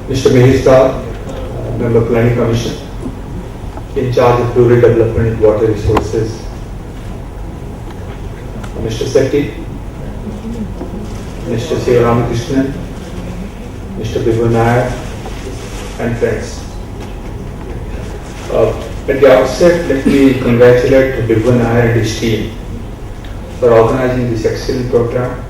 Mr. Mehta, Member Planning Commission, in charge of rural development and water resources. Mr. Sethi, Mr. Sivaramakrishnan, Mr. Bibhu Nair, and friends. At the outset, let me congratulate Bibhu Nair and his team for organizing this excellent program.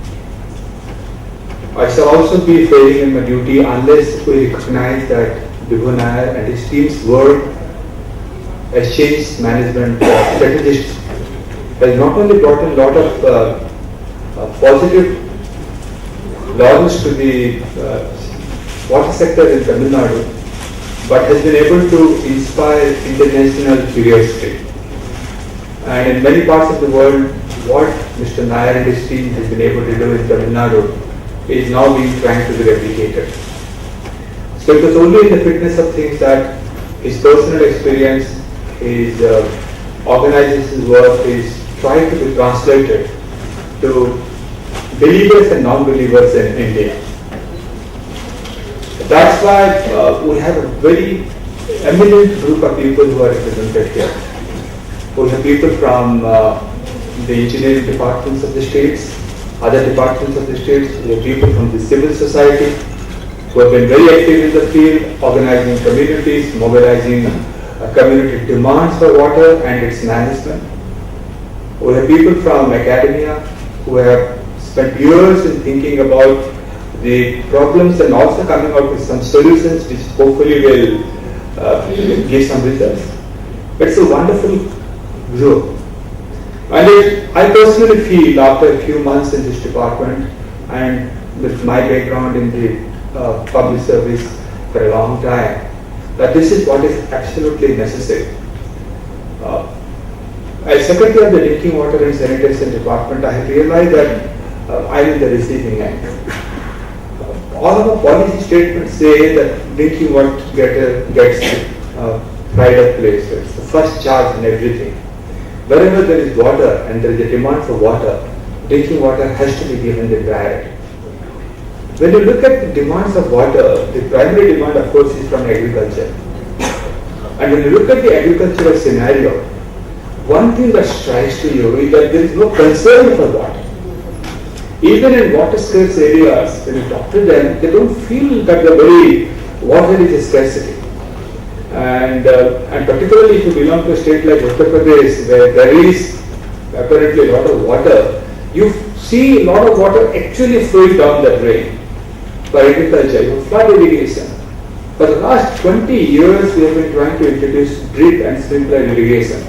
I shall also be failing in my duty unless we recognize that Bibhu Nair and his team's work as change management strategist has not only brought in a lot of positive laws to the water sector in Tamil Nadu, but has been able to inspire international curiosity. And in many parts of the world, what Mr. Nair and his team has been able to do in Tamil Nadu is now being trying to be replicated. So it was only in the fitness of things that his personal experience, his organization's work is trying to be translated to believers and non-believers in India. That's why we have a very eminent group of people who are represented here. We have people from the engineering departments of the states, other departments of the states, we have people from the civil society who have been very active in the field, organizing communities, mobilizing community demands for water and its management. We have people from academia who have spent years in thinking about the problems and also coming out with some solutions which hopefully will give some results. It's a wonderful group. And I personally feel after a few months in this department and with my background in the public service for a long time, that this is what is absolutely necessary. As Secretary of the Drinking Water and Sanitation Department, I have realized that I am in the receiving end. All of our policy statements say that drinking water gets pride of place. It's the first charge in everything. Wherever there is water and there is a demand for water, drinking water has to be given the priority. When you look at the demands of water, the primary demand of course is from agriculture. And when you look at the agricultural scenario, one thing that strikes to you is that there is no concern for water. Even in water scarce areas, when you talk to them, they don't feel that the very water is a scarcity. And particularly if you belong to a state like Uttar Pradesh, where there is apparently a lot of water, you see a lot of water actually flowing down the drain for agriculture, you flood irrigation. For the last 20 years, we have been trying to introduce drip and sprinkler irrigation,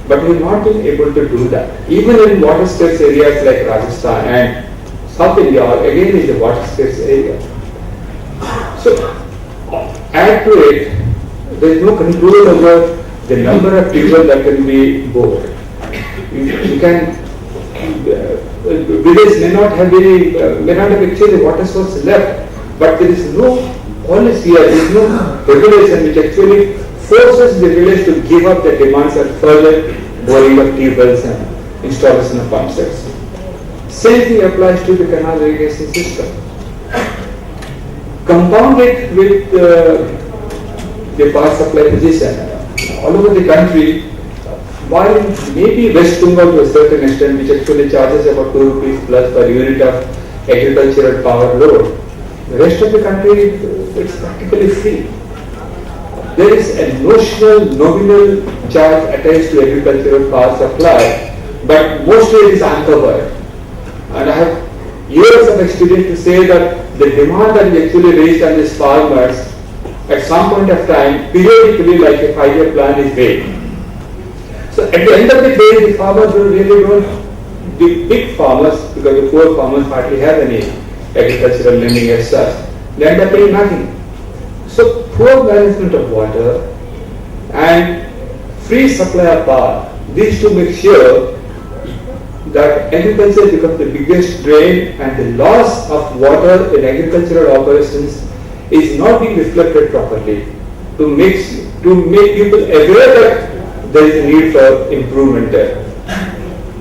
but we have not been able to do that. Even in water scarce areas like Rajasthan and South India, again is a water scarce area. So, add to it, there is no control over the number of people that can be bored. You can, villages may not have actually water source left, but there is no policy or there is no regulation which actually forces the village to give up the demands of further boring of tubewells and installation of pump sets. Same thing applies to the canal irrigation system. Compounded with the power supply position all over the country, while maybe West Bengal to a certain extent, which actually charges about 2 rupees plus per unit of agricultural power load, the rest of the country it's practically free. There is a nominal charge attached to agricultural power supply, but mostly it is uncovered. And I have years of experience to say that the demand that is actually raised on these farmers at some point of time, periodically like a 5-year plan is made. So at the end of the day, the farmers will really don't, the big farmers, because the poor farmers hardly have any agricultural lending as such, they end up paying nothing. So poor management of water and free supply of power, these two make sure that agriculture becomes the biggest drain and the loss of water in agricultural operations is not being reflected properly to make people aware that there is a need for improvement there.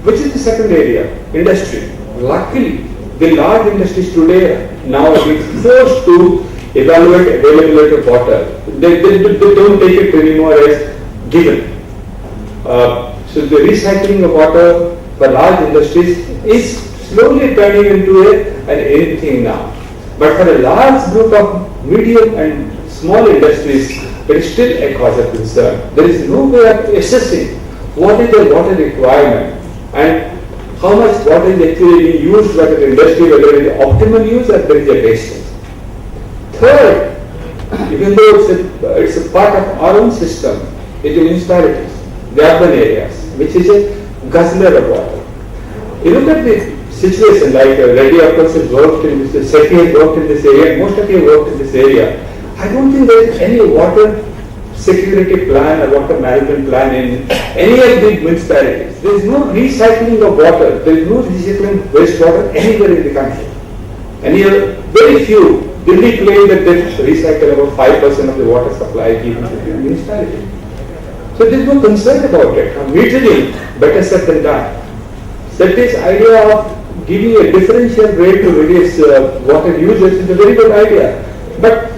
Which is the second area? Industry. Luckily, the large industries today now are being forced to evaluate availability of water. They don't take it anymore as given. So the recycling of water for large industries is slowly turning into an anything now. But for a large group of medium and small industries, it is still a cause of concern. There is no way of assessing what is the water requirement and how much water is actually being used by the industry, whether it is optimal use or there is a wastage. Third, even though it's a part of our own system, it is municipalities, the urban areas, which is a guzzler of water. You look at the situation, like Reddy of course has worked in this, Sethi has worked in this area, most of you have worked in this area. I don't think there is any water security plan or water management plan in any of the municipalities. There is no recycling of water, there is no recycling of wastewater anywhere in the country. And here, very few. Delhi claim that they recycle about 5% of the water supply given to the municipality. So there is no concern about it. Metering, better said than done. So this idea of giving a differential rate to various water users is a very good idea. But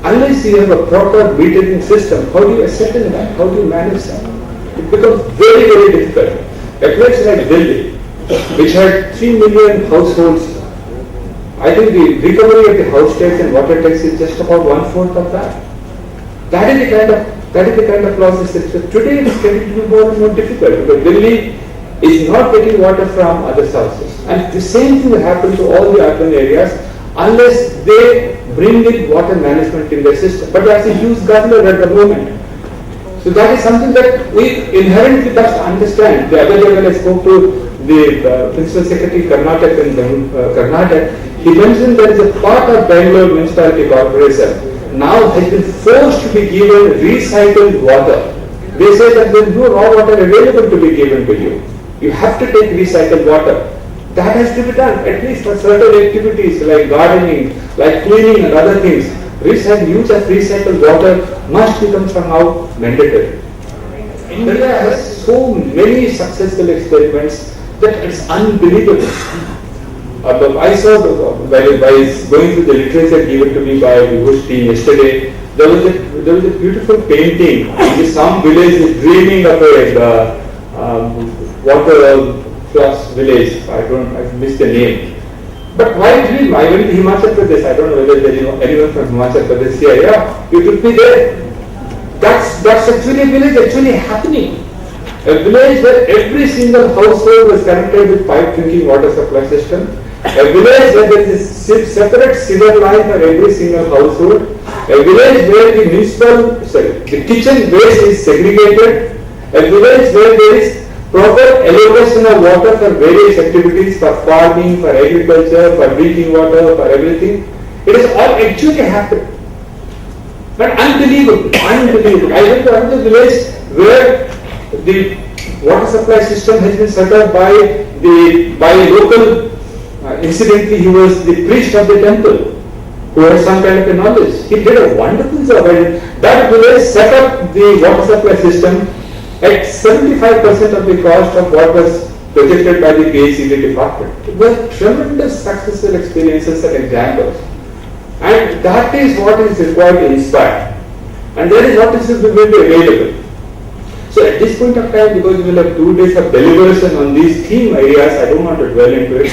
unless you have a proper metering system, how do you ascertain that? How do you manage that? It becomes very, very difficult. A place like Delhi, which had 3 million households, I think the recovery of the house tax and water tax is just about 1/4 of that. That is the kind of losses. So today it is getting to be more and more difficult because Delhi is not getting water from other sources. And the same thing will happen to all the urban areas unless they bring in water management in their system. But that's a huge guzzler at the moment. So that is something that we inherently must understand. The other day when I spoke to the Principal Secretary Karnataka in Karnataka, he mentioned there is a part of Bangalore Municipality Corporation now has been forced to be given recycled water. They say that there is no raw water available to be given to you. You have to take recycled water. That has to be done, at least for certain activities like gardening, like cleaning and other things. Use of recycled water must become somehow mandatory. India has so many successful experiments that it's unbelievable. I saw, while going through the literature given to me by Vibhu's team yesterday, there was a beautiful painting in which some village is dreaming of a water plus village. I missed the name. But why dream? I went to Himachal Pradesh. I don't know whether there is anyone from Himachal Pradesh here. Yeah, you took me there. That's actually a village actually happening. A village where every single household was connected with pipe drinking water supply system. A village where there is a separate sewer line for every single household. A village where the kitchen waste is segregated. A village where there is proper allocation of water for various activities, for farming, for agriculture, for drinking water, for everything. It has all actually happened. But unbelievable. I went to another village where the water supply system has been set up by a local, incidentally he was the priest of the temple who had some kind of a knowledge. He did a wonderful job and that village set up the water supply system at 75% of the cost of what was projected by the PHED department. It was tremendous successful experiences and examples. And that is what is required to inspire. And that is what is going to be available. So at this point of time, because we will have 2 days of deliberation on these theme areas, I don't want to dwell into it.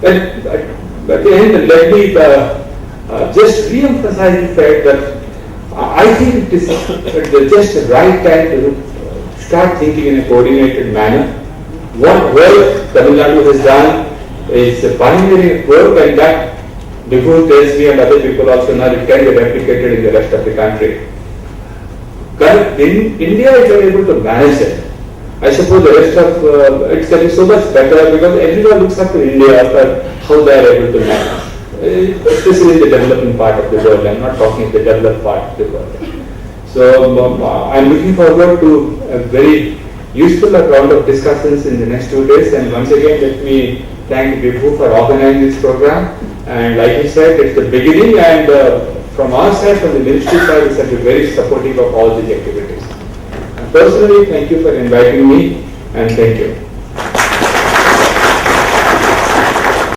But at the end, let me just re-emphasize the fact that I think it is just the right time to start thinking in a coordinated manner. What work Tamil Nadu has done is a pioneering work, and that Vibhu tells me and other people also now it can be replicated in the rest of the country. In India is able to manage it. I suppose the rest of it's getting so much better because everyone looks up to India for how they are able to manage. Especially in the developing part of the world. I am not talking the developed part of the world. So I am looking forward to a very useful round of discussions in the next 2 days. And once again, let me thank Vibhu for organizing this program. And like he said, it's the beginning, and from our side, from the ministry side, we are very supportive of all these activities. And personally, thank you for inviting me, and thank you.